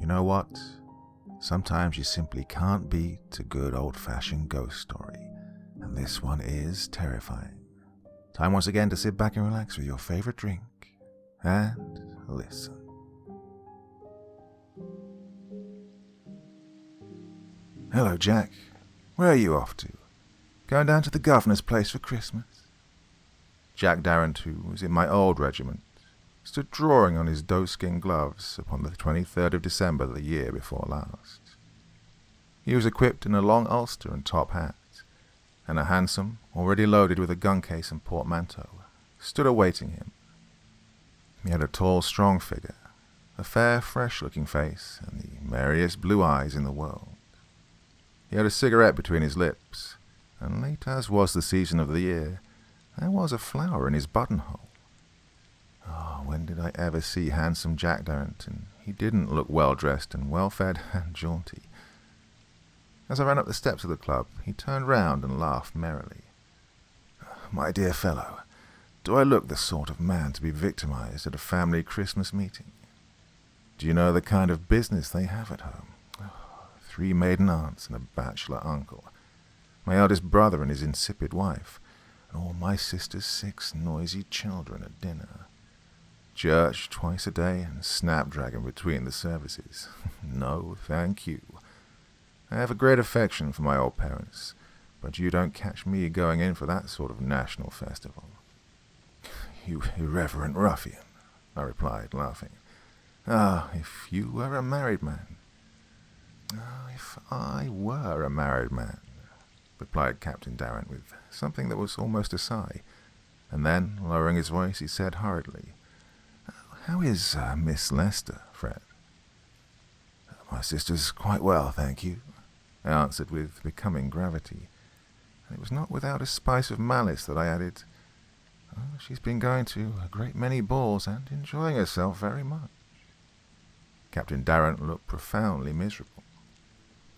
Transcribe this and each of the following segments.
You know what? Sometimes you simply can't beat a good old-fashioned ghost story, and this one is terrifying. Time once again to sit back and relax with your favorite drink and listen. Hello, Jack. Where are you off to? Going down to the governor's place for Christmas? Jack Darrant, who was in my old regiment, stood drawing on his doeskin gloves upon the 23rd of December the year before last. He was equipped in a long ulster and top hat, and a hansom, already loaded with a gun case and portmanteau, stood awaiting him. He had a tall, strong figure, a fair, fresh-looking face, and the merriest blue eyes in the world. He had a cigarette between his lips, and late as was the season of the year, there was a flower in his buttonhole. Oh, when did I ever see handsome Jack Darrant, and he didn't look well-dressed and well-fed and jaunty. As I ran up the steps of the club, he turned round and laughed merrily. My dear fellow, do I look the sort of man to be victimized at a family Christmas meeting? Do you know the kind of business they have at home? 3 maiden aunts and a bachelor uncle, my eldest brother and his insipid wife, and all my sister's 6 noisy children at dinner. Church twice a day and snapdragon between the services. No, thank you. I have a great affection for my old parents, but you don't catch me going in for that sort of national festival. You irreverent ruffian, I replied, laughing. Ah, if you were a married man. Ah, if I were a married man, replied Captain Darrant with something that was almost a sigh, and then, lowering his voice, he said hurriedly, How is Miss Lester, Fred? My sister's quite well, thank you, I answered with becoming gravity, and it was not without a spice of malice that I added, she's been going to a great many balls and enjoying herself very much. Captain Darrant looked profoundly miserable.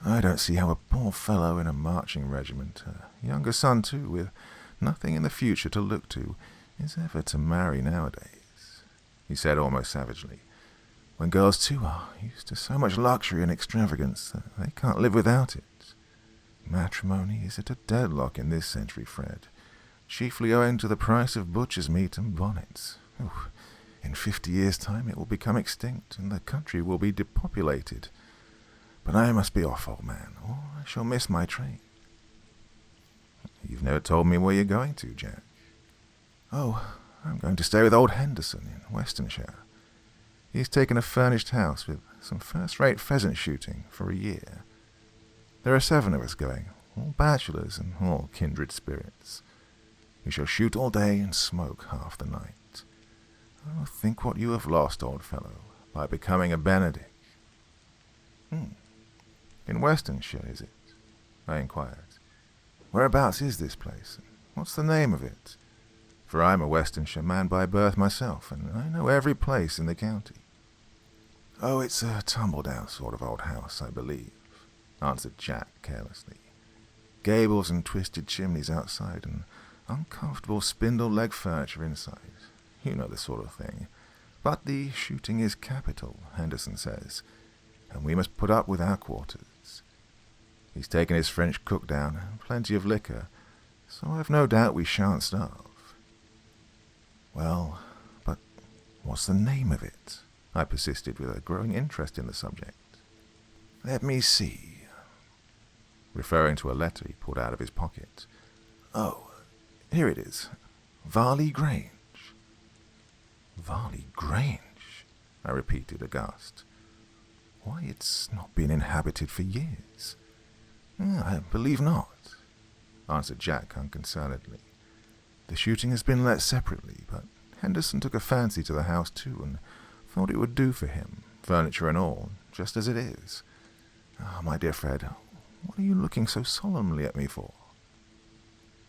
I don't see how a poor fellow in a marching regiment, a younger son too, with nothing in the future to look to, is ever to marry nowadays, he said almost savagely, when girls too are used to so much luxury and extravagance that they can't live without it. Matrimony is at a deadlock in this century, Fred, chiefly owing to the price of butcher's meat and bonnets. In 50 years' time it will become extinct, and the country will be depopulated. But I must be off, old man, or I shall miss my train. You've never told me where you're going to, Jack. Oh, I'm going to stay with old Henderson in Westonshire. He's taken a furnished house with some first-rate pheasant shooting for a year. There are 7 of us going, all bachelors and all kindred spirits. We shall shoot all day and smoke half the night. Oh, think what you have lost, old fellow, by becoming a Benedict. In Westonshire, is it? I inquired. Whereabouts is this place, and what's the name of it? For I'm a Westonshire man by birth myself, and I know every place in the county. Oh, it's a tumble-down sort of old house, I believe, answered Jack carelessly. Gables and twisted chimneys outside, and uncomfortable spindle-leg furniture inside. You know the sort of thing. But the shooting is capital, Henderson says, and we must put up with our quarters. He's taken his French cook down, and plenty of liquor, so I've no doubt we shan't starve. Well, but what's the name of it? I persisted with a growing interest in the subject. Let me see. Referring to a letter he pulled out of his pocket. Oh, here it is. Varley Grange. Varley Grange, I repeated aghast. Why, it's not been inhabited for years. I believe not, answered Jack unconcernedly. The shooting has been let separately, but Henderson took a fancy to the house too, and thought it would do for him, furniture and all, just as it is. Ah, my dear Fred, what are you looking so solemnly at me for?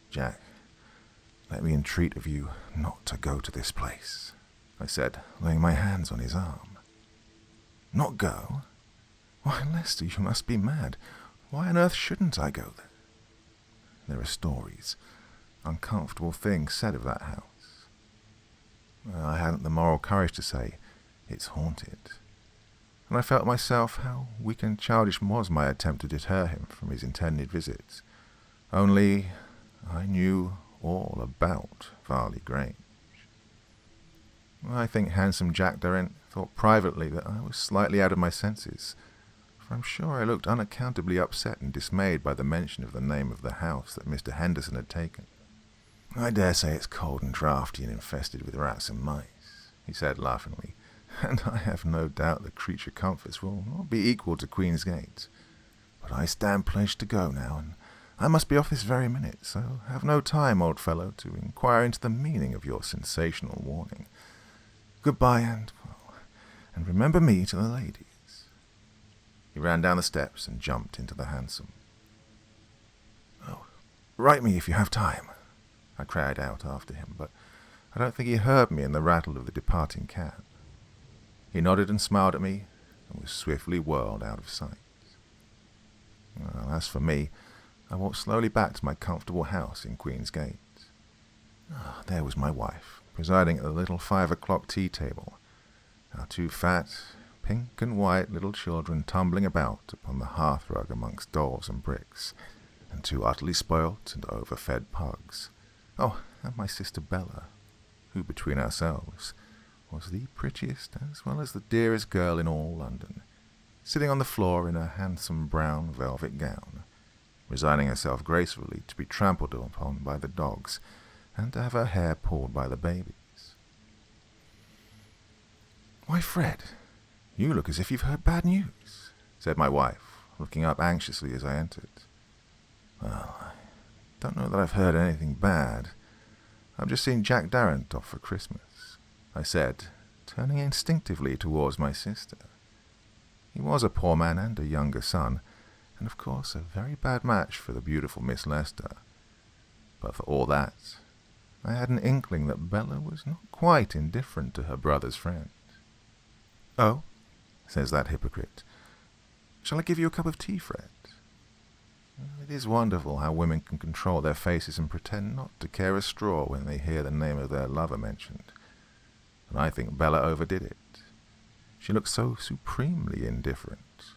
Jack, let me entreat of you not to go to this place, I said, laying my hands on his arm. Not go? Why, Lester, you must be mad. Why on earth shouldn't I go there? There are stories, uncomfortable things said of that house. I hadn't the moral courage to say, it's haunted. and I felt myself how weak and childish was my attempt to deter him from his intended visits. Only I knew all about Varley Grange. I think handsome Jack Durrant thought privately that I was slightly out of my senses, for I'm sure I looked unaccountably upset and dismayed by the mention of the name of the house that Mr. Henderson had taken. "I dare say it's cold and draughty and infested with rats and mice," he said laughingly, "and I have no doubt the creature comforts will not be equal to Queen's Gate. But I stand pledged to go now, and I must be off this very minute, so have no time, old fellow, to inquire into the meaning of your sensational warning. Goodbye, and remember me to the ladies." He ran down the steps and jumped into the hansom. "Oh, write me if you have time," I cried out after him, but I don't think he heard me in the rattle of the departing cab. He nodded and smiled at me and was swiftly whirled out of sight. Well, as for me, I walked slowly back to my comfortable house in Queen's Gate. There was my wife, presiding at the little 5 o'clock tea table, our 2 fat, pink and white little children tumbling about upon the hearthrug amongst dolls and bricks, and 2 utterly spoilt and overfed pugs. Oh, and my sister Bella, who, between ourselves, was the prettiest as well as the dearest girl in all London, sitting on the floor in a handsome brown velvet gown, resigning herself gracefully to be trampled upon by the dogs and to have her hair pulled by the babies. "Why, Fred, you look as if you've heard bad news," said my wife, looking up anxiously as I entered. "Well, I don't know that I've heard anything bad. I've just seen Jack Durrant off for Christmas," I said, turning instinctively towards my sister. He was a poor man and a younger son, and of course a very bad match for the beautiful Miss Lester. But for all that, I had an inkling that Bella was not quite indifferent to her brother's friend. "Oh," says that hypocrite, "shall I give you a cup of tea, Fred?" It is wonderful how women can control their faces and pretend not to care a straw when they hear the name of their lover mentioned. And I think Bella overdid it. She looked so supremely indifferent.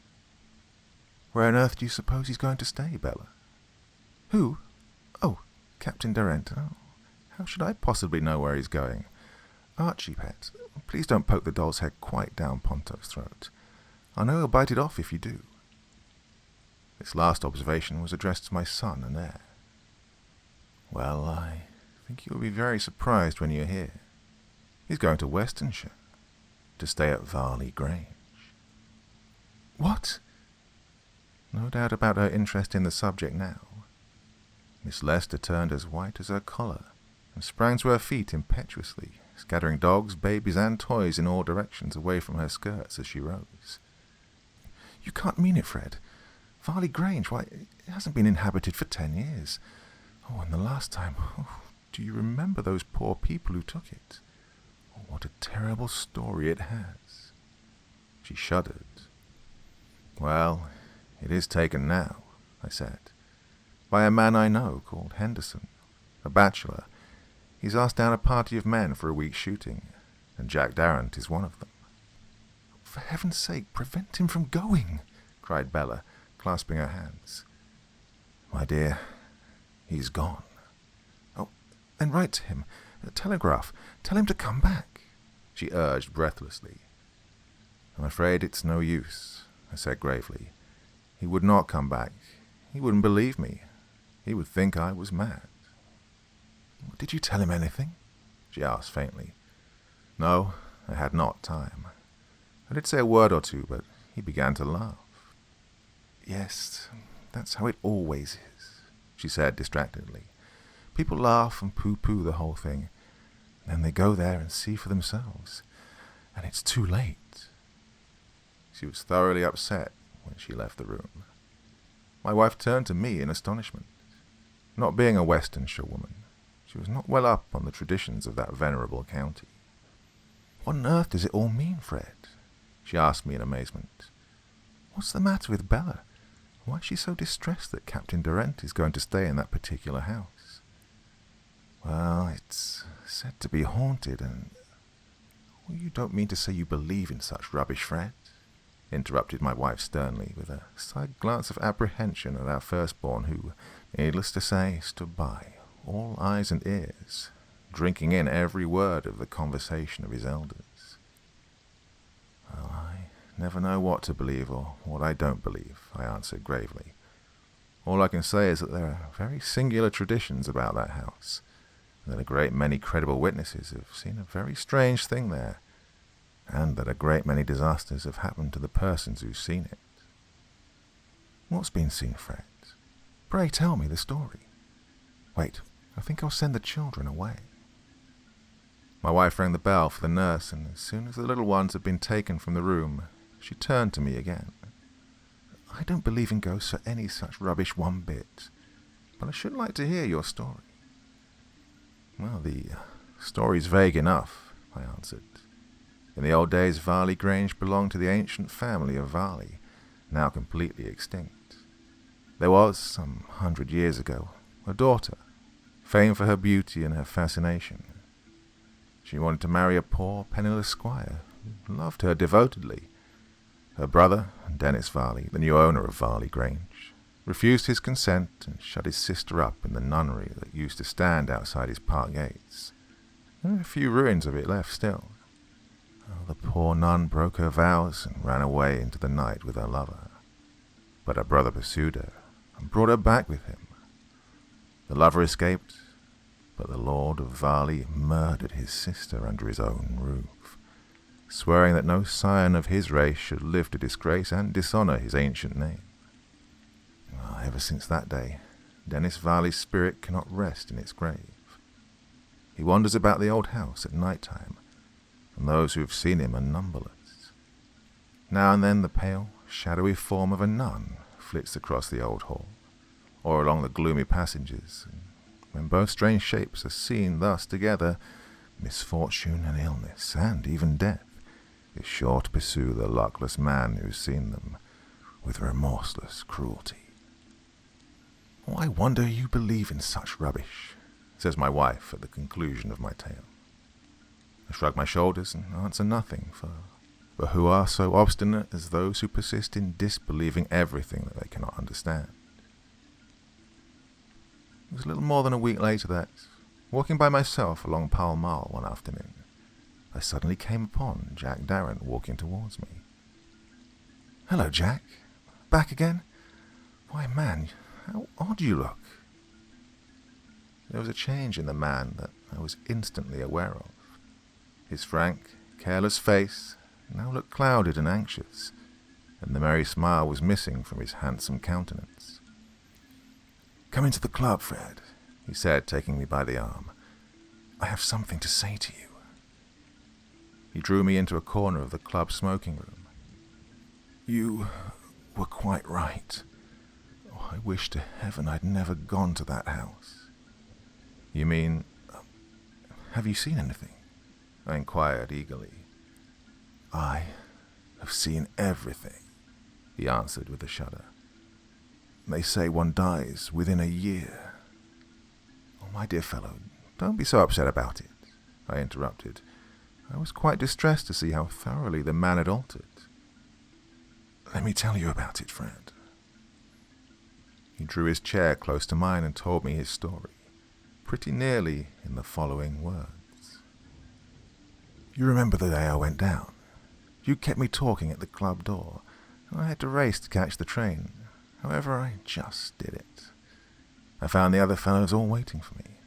"Where on earth do you suppose he's going to stay, Bella?" "Who? Oh, Captain Durrant. Oh, how should I possibly know where he's going? Archie, pet, please don't poke the doll's head quite down Ponto's throat. I know he'll bite it off if you do." This last observation was addressed to my son and heir. "Well, I think you'll be very surprised when you hear. He's going to Westonshire, to stay at Varley Grange." "What?" No doubt about her interest in the subject now. Miss Lester turned as white as her collar and sprang to her feet impetuously, scattering dogs, babies, and toys in all directions away from her skirts as she rose. "You can't mean it, Fred. Varley Grange, why, it hasn't been inhabited for 10 years. Oh, and the last time, do you remember those poor people who took it? Oh, what a terrible story it has." She shuddered. "Well, it is taken now," I said, "by a man I know called Henderson, a bachelor. He's asked down a party of men for a week's shooting, and Jack Durrant is one of them." "For heaven's sake, prevent him from going," cried Bella, clasping her hands. "My dear, he's gone." "Oh, then write to him. Telegraph. Tell him to come back," she urged breathlessly. "I'm afraid it's no use," I said gravely. "He would not come back. He wouldn't believe me. He would think I was mad." "Did you tell him anything?" she asked faintly. No, I had not time. I did say a word or two, but he began to laugh. "Yes, that's how it always is," she said distractedly. "People laugh and pooh-pooh the whole thing. Then they go there and see for themselves, and it's too late." She was thoroughly upset when she left the room. My wife turned to me in astonishment. Not being a Westonshire woman, she was not well up on the traditions of that venerable county. "What on earth does it all mean, Fred?" she asked me in amazement. "What's the matter with Bella? Why is she so distressed that Captain Durrant is going to stay in that particular house?" "Well, it's said to be haunted, and—" "You don't mean to say you believe in such rubbish, Fred?" interrupted my wife sternly, with a side glance of apprehension at our firstborn, who, needless to say, stood by, all eyes and ears, drinking in every word of the conversation of his elders. Well, I never know what to believe or what I don't believe, I answered gravely. All I can say is that there are very singular traditions about that house, and that a great many credible witnesses have seen a very strange thing there, and that a great many disasters have happened to the persons who've seen it. What's been seen, Fred? Pray tell me the story. Wait, I think I'll send the children away. My wife rang the bell for the nurse, and as soon as the little ones had been taken from the room, she turned to me again. I don't believe in ghosts or any such rubbish one bit, but I should like to hear your story. Well, the story's vague enough, I answered. In the old days, Varley Grange belonged to the ancient family of Varley, now completely extinct. There was, some 100 years ago, a daughter, famed for her beauty and her fascination. She wanted to marry a poor, penniless squire who loved her devotedly. Her brother, Dennis Varley, the new owner of Varley Grange, refused his consent and shut his sister up in the nunnery that used to stand outside his park gates. There are a few ruins of it left still. Oh, the poor nun broke her vows and ran away into the night with her lover. But her brother pursued her and brought her back with him. The lover escaped, but the Lord of Varley murdered his sister under his own roof, swearing that no scion of his race should live to disgrace and dishonor his ancient name. Well, ever since that day, Dennis Varley's spirit cannot rest in its grave. He wanders about the old house at night time, and those who have seen him are numberless. Now and then the pale, shadowy form of a nun flits across the old hall, or along the gloomy passages, and when both strange shapes are seen thus together, misfortune and illness, and even death, is sure to pursue the luckless man who's seen them with remorseless cruelty. Oh, I wonder you believe in such rubbish, says my wife at the conclusion of my tale. I shrug my shoulders and answer nothing, for who are so obstinate as those who persist in disbelieving everything that they cannot understand. It was a little more than a week later that, walking by myself along Pall Mall one afternoon, I suddenly came upon Jack Darrant walking towards me. "Hello, Jack. Back again? Why, man, how odd you look." There was a change in the man that I was instantly aware of. His frank, careless face now looked clouded and anxious, and the merry smile was missing from his handsome countenance. "Come into the club, Fred," he said, taking me by the arm. "I have something to say to you." He drew me into a corner of the club smoking room. "You were quite right. Oh, I wish to heaven I'd never gone to that house." "You mean, have you seen anything?" I inquired eagerly. "I have seen everything," he answered with a shudder. "They say one dies within a year." "Oh, my dear fellow, don't be so upset about it," I interrupted. I was quite distressed to see how thoroughly the man had altered. "Let me tell you about it, Fred." He drew his chair close to mine and told me his story, pretty nearly in the following words. "You remember the day I went down? You kept me talking at the club door, and I had to race to catch the train. However, I just did it. I found the other fellows all waiting for me.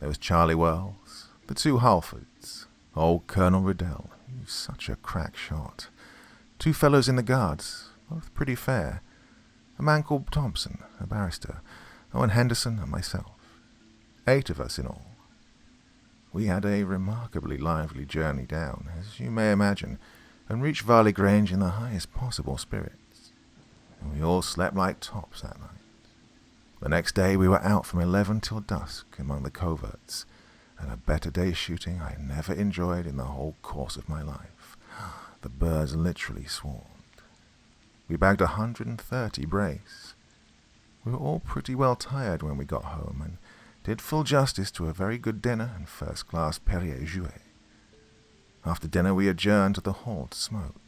There was Charlie Wells, the two Halfords, old Colonel Riddell, who's such a crack shot, two fellows in the guards, both pretty fair, a man called Thompson, a barrister, Owen Henderson, and myself. 8 of us in all. We had a remarkably lively journey down, as you may imagine, and reached Varley Grange in the highest possible spirits. And we all slept like tops that night. The next day we were out from 11 till dusk among the coverts, and a better day's shooting I never enjoyed in the whole course of my life. The birds literally swarmed. We bagged 130 brace. We were all pretty well tired when we got home, and did full justice to a very good dinner and first-class Perrier Jouet. After dinner we adjourned to the hall to smoke.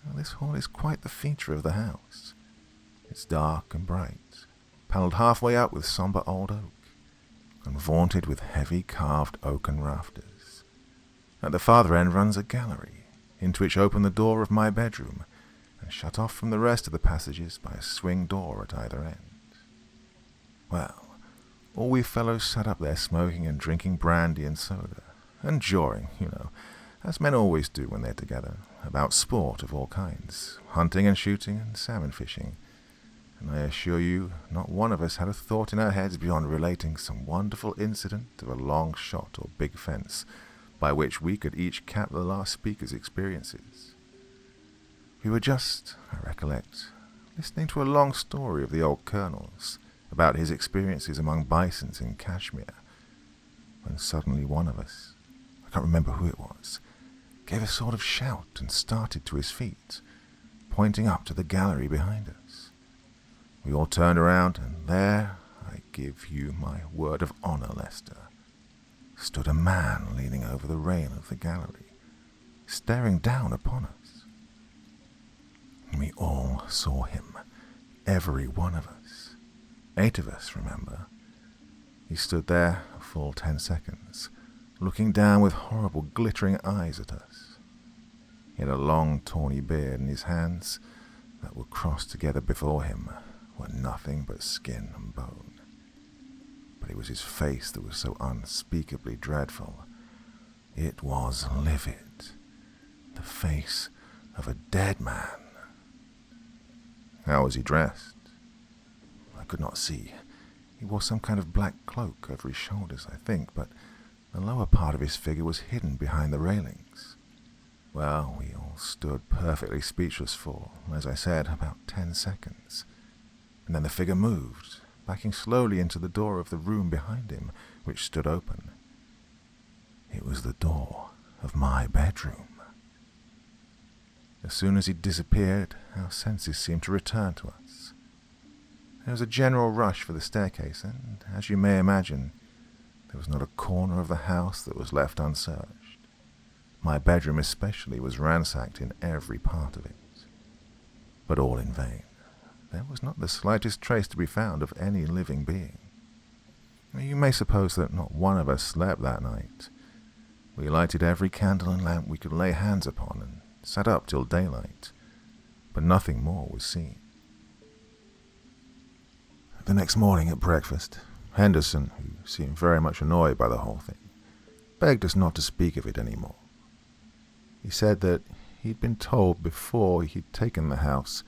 Well, this hall is quite the feature of the house. It's dark and bright, panelled halfway up with sombre old oak, and vaulted with heavy carved oaken rafters. At the farther end runs a gallery, into which opened the door of my bedroom, and shut off from the rest of the passages by a swing door at either end. Well, all we fellows sat up there smoking and drinking brandy and soda, and jawing, as men always do when they're together, about sport of all kinds, hunting and shooting and salmon fishing. And I assure you, not one of us had a thought in our heads beyond relating some wonderful incident of a long shot or big fence, by which we could each cap the last speaker's experiences. We were just, I recollect, listening to a long story of the old Colonel's, about his experiences among bisons in Kashmir, when suddenly one of us, I can't remember who it was, gave a sort of shout and started to his feet, pointing up to the gallery behind us. We all turned around, and there, I give you my word of honour, Lester, stood a man leaning over the rail of the gallery, staring down upon us. We all saw him, every one of us. 8 of us, remember. He stood there a full 10 seconds, looking down with horrible glittering eyes at us. He had a long tawny beard, and his hands that were crossed together before him were nothing but skin and bone. But it was his face that was so unspeakably dreadful. It was livid, the face of a dead man. How was he dressed? I could not see. He wore some kind of black cloak over his shoulders, I think, but the lower part of his figure was hidden behind the railings. Well, we all stood perfectly speechless for, as I said, about 10 seconds. And then the figure moved, backing slowly into the door of the room behind him, which stood open. It was the door of my bedroom. As soon as he disappeared, our senses seemed to return to us. There was a general rush for the staircase, and, as you may imagine, there was not a corner of the house that was left unsearched. My bedroom especially was ransacked in every part of it. But all in vain. There was not the slightest trace to be found of any living being. You may suppose that not one of us slept that night. We lighted every candle and lamp we could lay hands upon, and sat up till daylight, but nothing more was seen. The next morning at breakfast, Henderson, who seemed very much annoyed by the whole thing, begged us not to speak of it any more. He said that he'd been told before he'd taken the house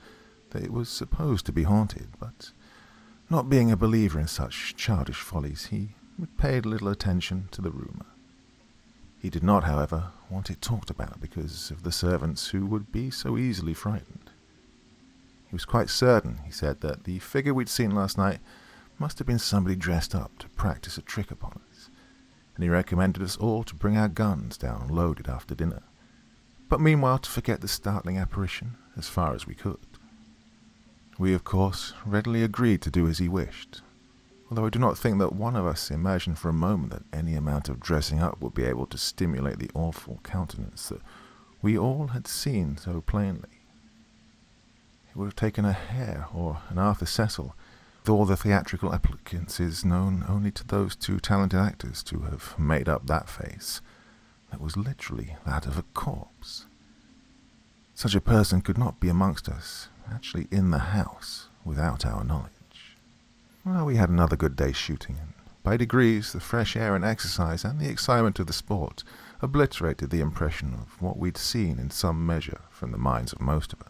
that it was supposed to be haunted, but not being a believer in such childish follies, he paid little attention to the rumour. He did not, however, want it talked about because of the servants who would be so easily frightened. He was quite certain, he said, that the figure we'd seen last night must have been somebody dressed up to practice a trick upon us, and he recommended us all to bring our guns down loaded after dinner, but meanwhile to forget the startling apparition as far as we could. We, of course, readily agreed to do as he wished, although I do not think that one of us imagined for a moment that any amount of dressing up would be able to stimulate the awful countenance that we all had seen so plainly. It would have taken a Hare or an Arthur Cecil, with all the theatrical applicances known only to those 2 talented actors, to have made up that face, that was literally that of a corpse. Such a person could not be amongst us, actually in the house, without our knowledge. Well, we had another good day's shooting, and by degrees the fresh air and exercise and the excitement of the sport obliterated the impression of what we'd seen in some measure from the minds of most of us.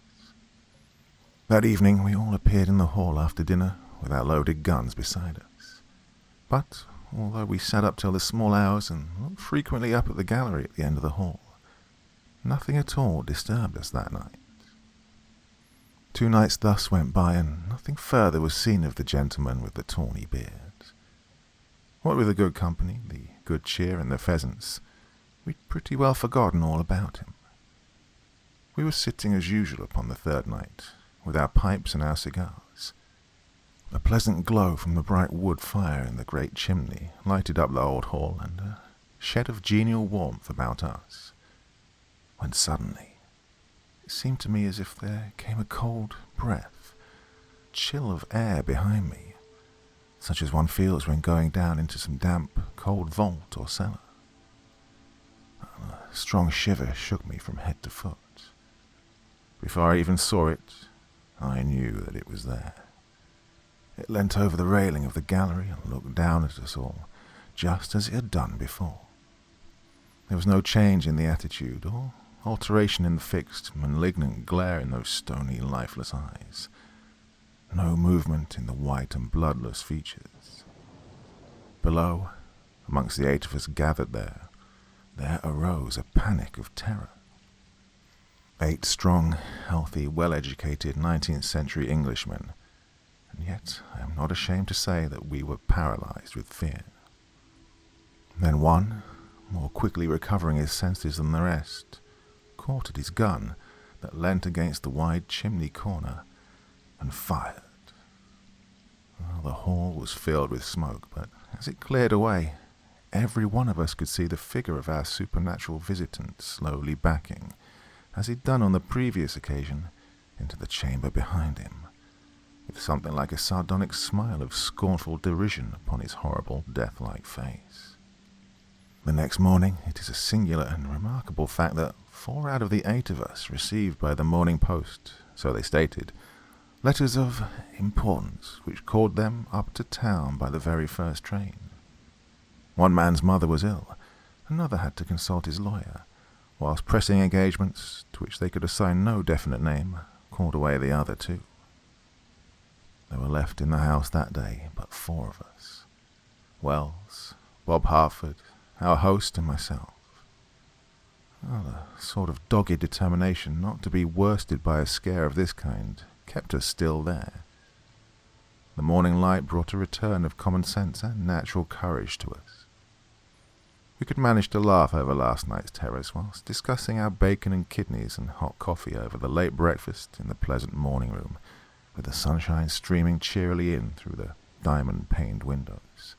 That evening we all appeared in the hall after dinner with our loaded guns beside us. But, although we sat up till the small hours and looked frequently up at the gallery at the end of the hall, nothing at all disturbed us that night. 2 nights thus went by, and nothing further was seen of the gentleman with the tawny beard. What with the good company, the good cheer, and the pheasants, we'd pretty well forgotten all about him. We were sitting as usual upon the 3rd night, with our pipes and our cigars. A pleasant glow from the bright wood fire in the great chimney lighted up the old hall, and a shed of genial warmth about us, when suddenly it seemed to me as if there came a cold breath, chill of air behind me, such as one feels when going down into some damp, cold vault or cellar. A strong shiver shook me from head to foot. Before I even saw it, I knew that it was there. It leant over the railing of the gallery and looked down at us all, just as it had done before. There was no change in the attitude or alteration in the fixed, malignant glare in those stony, lifeless eyes. No movement in the white and bloodless features. Below, amongst the 8 of us gathered there arose a panic of terror. 8 strong, healthy, well-educated 19th century Englishmen, and yet I am not ashamed to say that we were paralyzed with fear. Then one, more quickly recovering his senses than the rest, caught at his gun that leant against the wide chimney corner and fired. Well, the hall was filled with smoke, but as it cleared away, every one of us could see the figure of our supernatural visitant slowly backing, as he'd done on the previous occasion, into the chamber behind him, with something like a sardonic smile of scornful derision upon his horrible, death-like face. The next morning, it is a singular and remarkable fact that 4 out of the 8 of us received by the Morning Post, so they stated, letters of importance which called them up to town by the very first train. One man's mother was ill, another had to consult his lawyer, whilst pressing engagements, to which they could assign no definite name, called away the other 2. There were left in the house that day but 4 of us. Wells, Bob Harford, our host, and myself. Well, a sort of dogged determination not to be worsted by a scare of this kind kept us still there. The morning light brought a return of common sense and natural courage to us. We could manage to laugh over last night's terrors whilst discussing our bacon and kidneys and hot coffee over the late breakfast in the pleasant morning room, with the sunshine streaming cheerily in through the diamond-paned windows.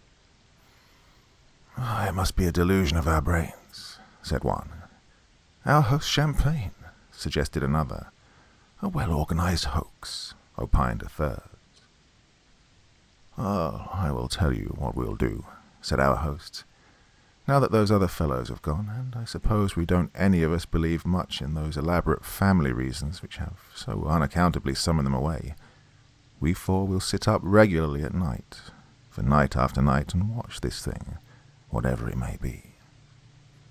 "It must be a delusion of our brains," said one. "Our host's champagne," suggested another. "A well-organized hoax," opined a third. "Oh, I will tell you what we'll do," said our host. "Now that those other fellows have gone, and I suppose we don't any of us believe much in those elaborate family reasons which have so unaccountably summoned them away, we 4 will sit up regularly at night, for night after night, and watch this thing, whatever it may be.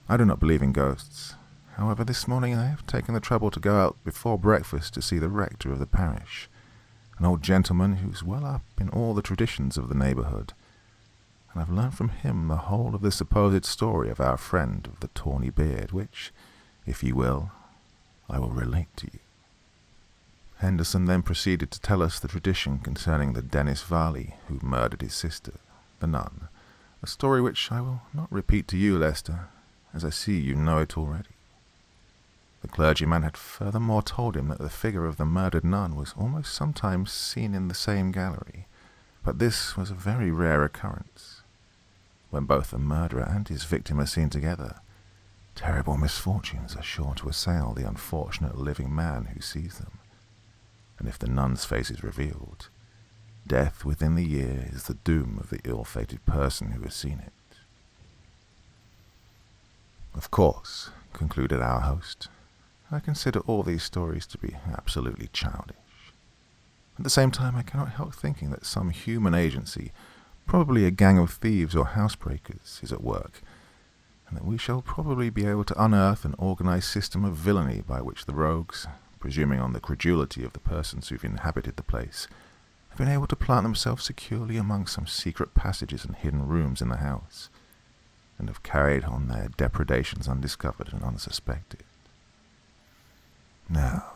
I do not believe in ghosts. However, this morning I have taken the trouble to go out before breakfast to see the rector of the parish, an old gentleman who's well up in all the traditions of the neighbourhood, and I've learned from him the whole of the supposed story of our friend of the tawny beard, which, if you will, I will relate to you." Henderson then proceeded to tell us the tradition concerning the Dennis Varley who murdered his sister, the nun, a story which I will not repeat to you, Lester, as I see you know it already. The clergyman had furthermore told him that the figure of the murdered nun was almost sometimes seen in the same gallery, but this was a very rare occurrence. When both the murderer and his victim are seen together, terrible misfortunes are sure to assail the unfortunate living man who sees them, and if the nun's face is revealed, death within the year is the doom of the ill-fated person who has seen it. "Of course," concluded our host, "I consider all these stories to be absolutely childish. At the same time, I cannot help thinking that some human agency, probably a gang of thieves or housebreakers, is at work, and that we shall probably be able to unearth an organized system of villainy by which the rogues, presuming on the credulity of the persons who've inhabited the place, have been able to plant themselves securely among some secret passages and hidden rooms in the house, and have carried on their depredations undiscovered and unsuspected. Now,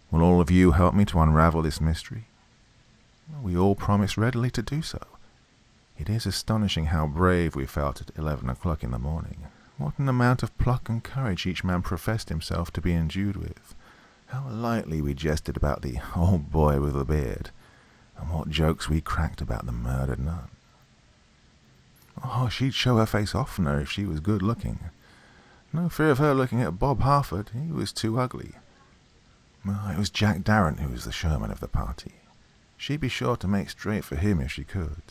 will all of you help me to unravel this mystery?" We all promised readily to do so. It is astonishing how brave we felt at 11 o'clock in the morning. What an amount of pluck and courage each man professed himself to be endued with. How lightly we jested about the old boy with the beard, and what jokes we cracked about the murdered nun. "Oh, she'd show her face oftener if she was good-looking. No fear of her looking at Bob Harford, he was too ugly. Well, it was Jack Darrant who was the showman of the party. She'd be sure to make straight for him if she could.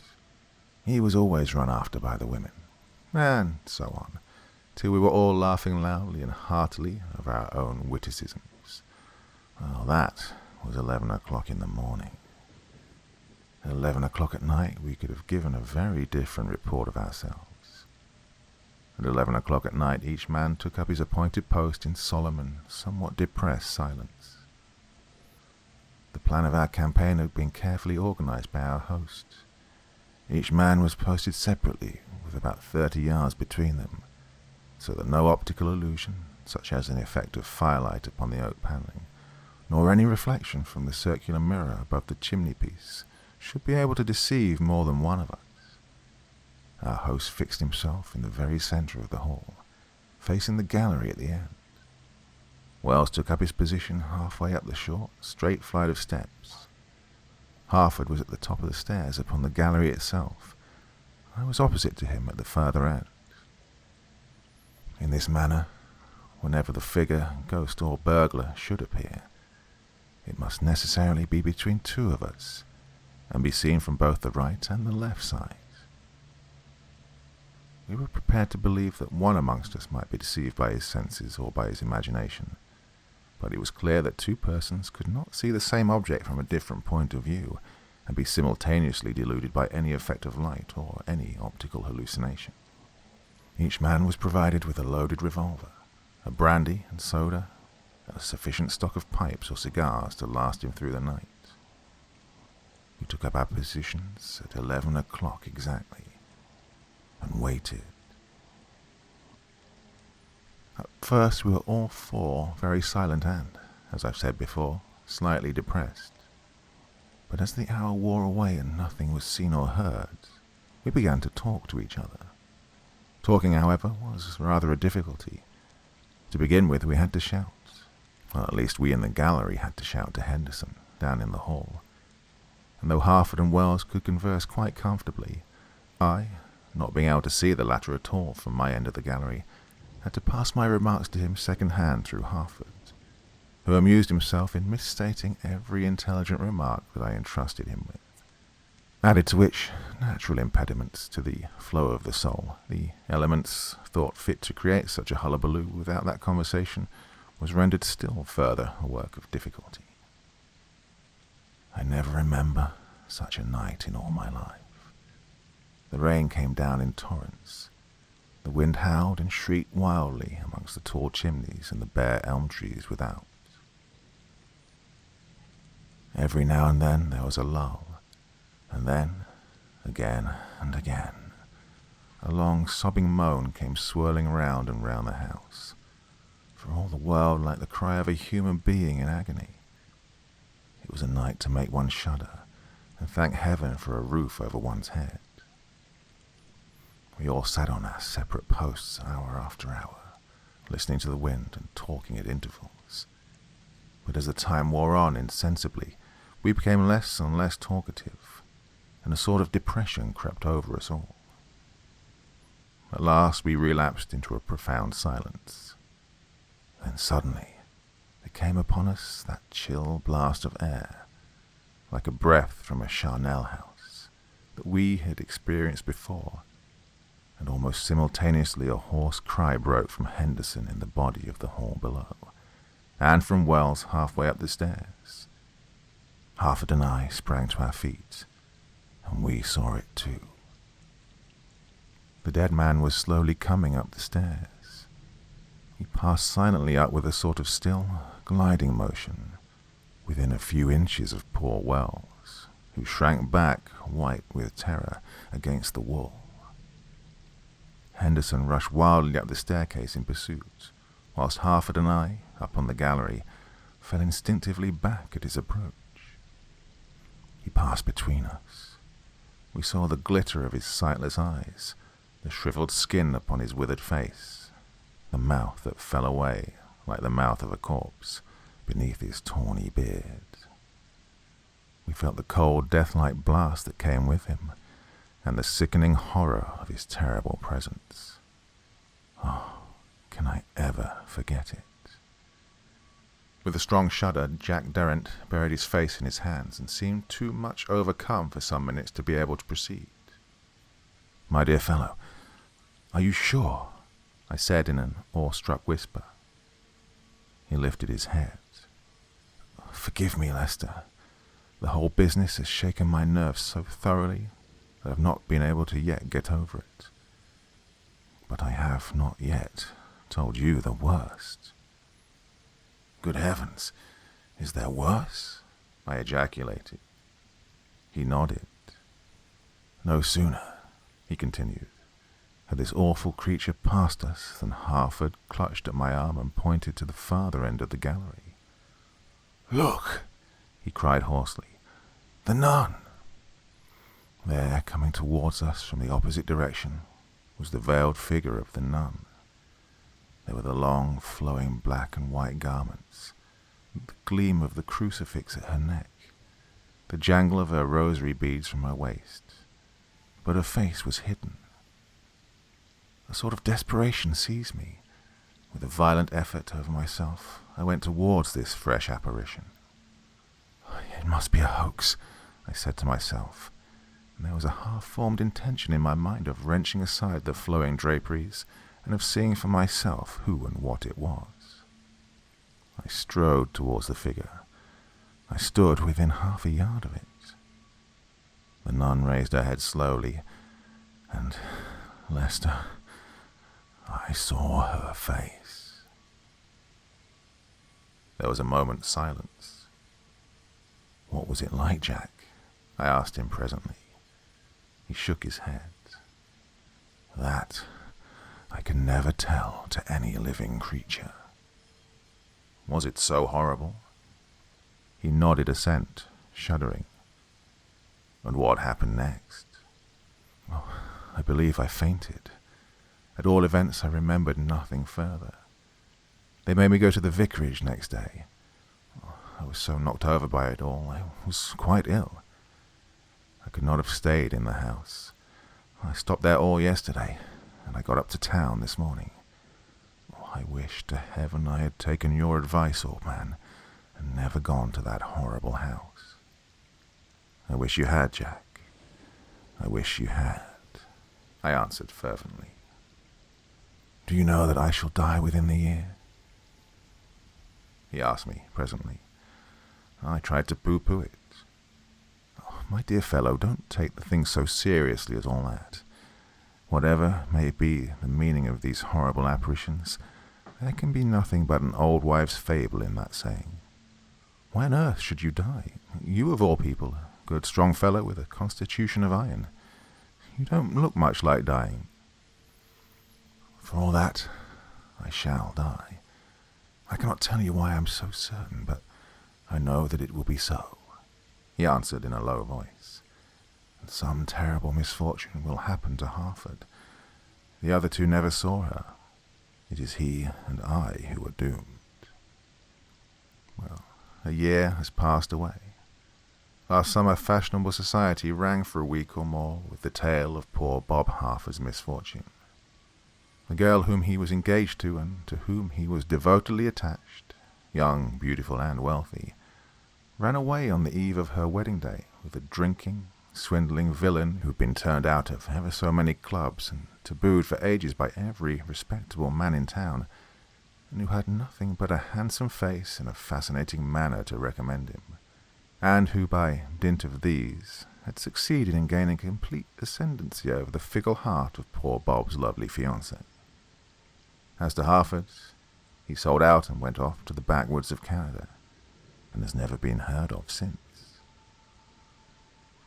He was always run after by the women, and so on, till we were all laughing loudly and heartily over our own witticisms. Well, that was 11 o'clock in the morning. At 11 o'clock at night, we could have given a very different report of ourselves. At 11 o'clock at night, each man took up his appointed post in solemn and somewhat depressed silence. The plan of our campaign had been carefully organized by our host. Each man was posted separately, with about 30 yards between them, so that no optical illusion, such as an effect of firelight upon the oak panelling, nor any reflection from the circular mirror above the chimney-piece, should be able to deceive more than one of us. Our host fixed himself in the very centre of the hall, facing the gallery at the end. Wells took up his position halfway up the short, straight flight of steps. Harford was at the top of the stairs upon the gallery itself. I was opposite to him at the further end. In this manner, whenever the figure, ghost or burglar, should appear, it must necessarily be between two of us, and be seen from both the right and the left sides. We were prepared to believe that one amongst us might be deceived by his senses or by his imagination, but it was clear that two persons could not see the same object from a different point of view and be simultaneously deluded by any effect of light or any optical hallucination. Each man was provided with a loaded revolver, a brandy and soda, and a sufficient stock of pipes or cigars to last him through the night. We took up our positions at 11 o'clock exactly, and waited. At first we were all four very silent and, as I've said before, slightly depressed. But as the hour wore away and nothing was seen or heard, we began to talk to each other. Talking, however, was rather a difficulty. To begin with, we had to shout. Well, at least we in the gallery had to shout to Henderson, down in the hall. And though Harford and Wells could converse quite comfortably, I, not being able to see the latter at all from my end of the gallery, had to pass my remarks to him second-hand through Harford, who amused himself in misstating every intelligent remark that I entrusted him with. Added to which, natural impediments to the flow of the soul, the elements thought fit to create such a hullabaloo without that conversation, was rendered still further a work of difficulty. I never remember such a night in all my life. The rain came down in torrents. The wind howled and shrieked wildly amongst the tall chimneys and the bare elm trees without. Every now and then there was a lull, and then, again and again, a long sobbing moan came swirling round and round the house, for all the world like the cry of a human being in agony. It was a night to make one shudder, and thank heaven for a roof over one's head. We all sat on our separate posts hour after hour, listening to the wind and talking at intervals. But as the time wore on insensibly, we became less and less talkative, and a sort of depression crept over us all. At last we relapsed into a profound silence. Then suddenly there came upon us that chill blast of air, like a breath from a charnel house, that we had experienced before, and almost simultaneously a hoarse cry broke from Henderson in the body of the hall below, and from Wells halfway up the stairs. Harford and I sprang to our feet, and we saw it too. The dead man was slowly coming up the stairs. He passed silently up with a sort of still, gliding motion, within a few inches of poor Wells, who shrank back, white with terror, against the wall. Henderson rushed wildly up the staircase in pursuit, whilst Harford and I, up on the gallery, fell instinctively back at his approach. He passed between us. We saw the glitter of his sightless eyes, the shriveled skin upon his withered face, the mouth that fell away, like the mouth of a corpse, beneath his tawny beard. We felt the cold, death-like blast that came with him, and the sickening horror of his terrible presence. Oh, can I ever forget it? With a strong shudder, Jack Derrent buried his face in his hands and seemed too much overcome for some minutes to be able to proceed. "My dear fellow, are you sure?" I said in an awestruck whisper. He lifted his head. "Forgive me, Lester. The whole business has shaken my nerves so thoroughly that I've not been able to yet get over it. But I have not yet told you the worst." "Good heavens, is there worse?" I ejaculated. He nodded. "No sooner," he continued, "had this awful creature passed us than Harford clutched at my arm and pointed to the farther end of the gallery. "Look!" he cried hoarsely. "The nun!" There, coming towards us from the opposite direction, was the veiled figure of the nun. There were the long, flowing black and white garments, the gleam of the crucifix at her neck, the jangle of her rosary beads from her waist, but her face was hidden. A sort of desperation seized me. With a violent effort over myself, I went towards this fresh apparition. "It must be a hoax," I said to myself, and there was a half-formed intention in my mind of wrenching aside the flowing draperies and of seeing for myself who and what it was. I strode towards the figure. I stood within half a yard of it. The nun raised her head slowly, and, Lester, I saw her face. There was a moment's silence. "What was it like, Jack?" I asked him presently. He shook his head. "That I can never tell to any living creature." "Was it so horrible?" He nodded assent, shuddering. "And what happened next?" "Oh, I believe I fainted. At all events, I remembered nothing further. They made me go to the vicarage next day. I was so knocked over by it all, I was quite ill. I could not have stayed in the house. I stopped there all yesterday, and I got up to town this morning. I wish to heaven I had taken your advice, old man, and never gone to that horrible house." "I wish you had, Jack. I wish you had," I answered fervently. "Do you know that I shall die within the year?" he asked me presently. I tried to pooh-pooh it. "Oh, my dear fellow, don't take the thing so seriously as all that. Whatever may be the meaning of these horrible apparitions, there can be nothing but an old wives' fable in that saying. Why on earth should you die? You of all people, a good strong fellow with a constitution of iron. You don't look much like dying." "For all that, I shall die. I cannot tell you why I am so certain, but I know that it will be so," he answered in a low voice. "And some terrible misfortune will happen to Harford. The other two never saw her. It is he and I who are doomed." Well, a year has passed away. Last summer, fashionable society rang for a week or more with the tale of poor Bob Harford's misfortune. The girl whom he was engaged to and to whom he was devotedly attached, young, beautiful, and wealthy, ran away on the eve of her wedding day with a drinking, swindling villain who'd been turned out of ever so many clubs and tabooed for ages by every respectable man in town, and who had nothing but a handsome face and a fascinating manner to recommend him, and who, by dint of these, had succeeded in gaining complete ascendancy over the fickle heart of poor Bob's lovely fiancée. As to Harford, he sold out and went off to the backwoods of Canada, and has never been heard of since.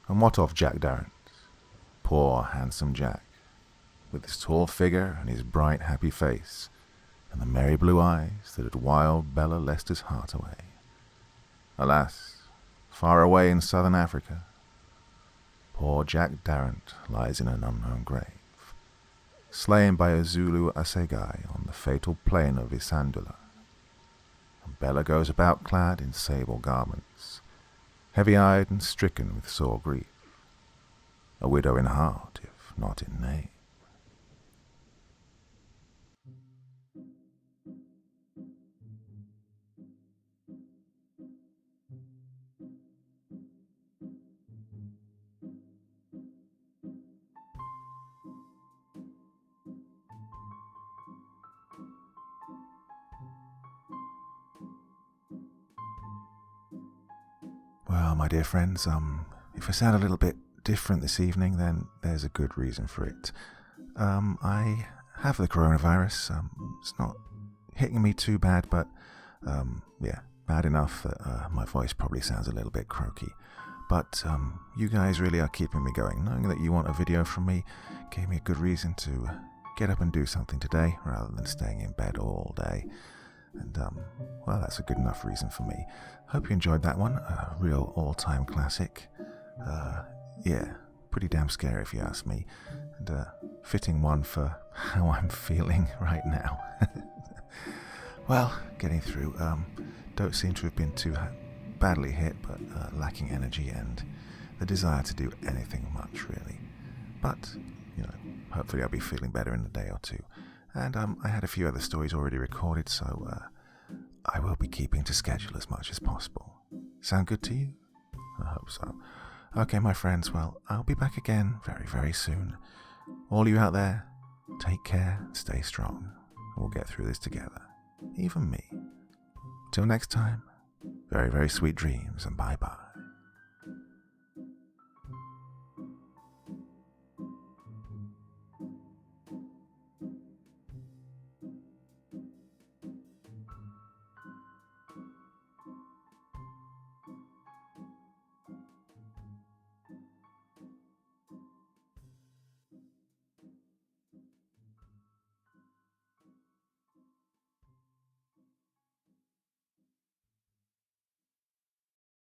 And what of Jack Derrent? Poor, handsome Jack, with his tall figure and his bright, happy face, and the merry blue eyes that had wiled Bella Lester's heart away. Alas, far away in southern Africa, poor Jack Derrent lies in an unknown grave, slain by a Zulu assegai on the fatal plain of Isandula. And Bella goes about clad in sable garments, heavy-eyed and stricken with sore grief, a widow in heart, if not in name. Well, my dear friends, if I sound a little bit different this evening, then there's a good reason for it. I have the coronavirus. It's not hitting me too bad, but bad enough that my voice probably sounds a little bit croaky. But you guys really are keeping me going. Knowing that you want a video from me gave me a good reason to get up and do something today, rather than staying in bed all day. And, well, that's a good enough reason for me. Hope you enjoyed that one. A real all-time classic. Pretty damn scary if you ask me. And fitting one for how I'm feeling right now. Well, getting through. Don't seem to have been too badly hit, but lacking energy and the desire to do anything much, really. But, hopefully I'll be feeling better in a day or two. And I had a few other stories already recorded, so I will be keeping to schedule as much as possible. Sound good to you? I hope so. Okay, my friends, well, I'll be back again very, very soon. All you out there, take care and stay strong. We'll get through this together. Even me. Till next time, very, very sweet dreams and bye-bye.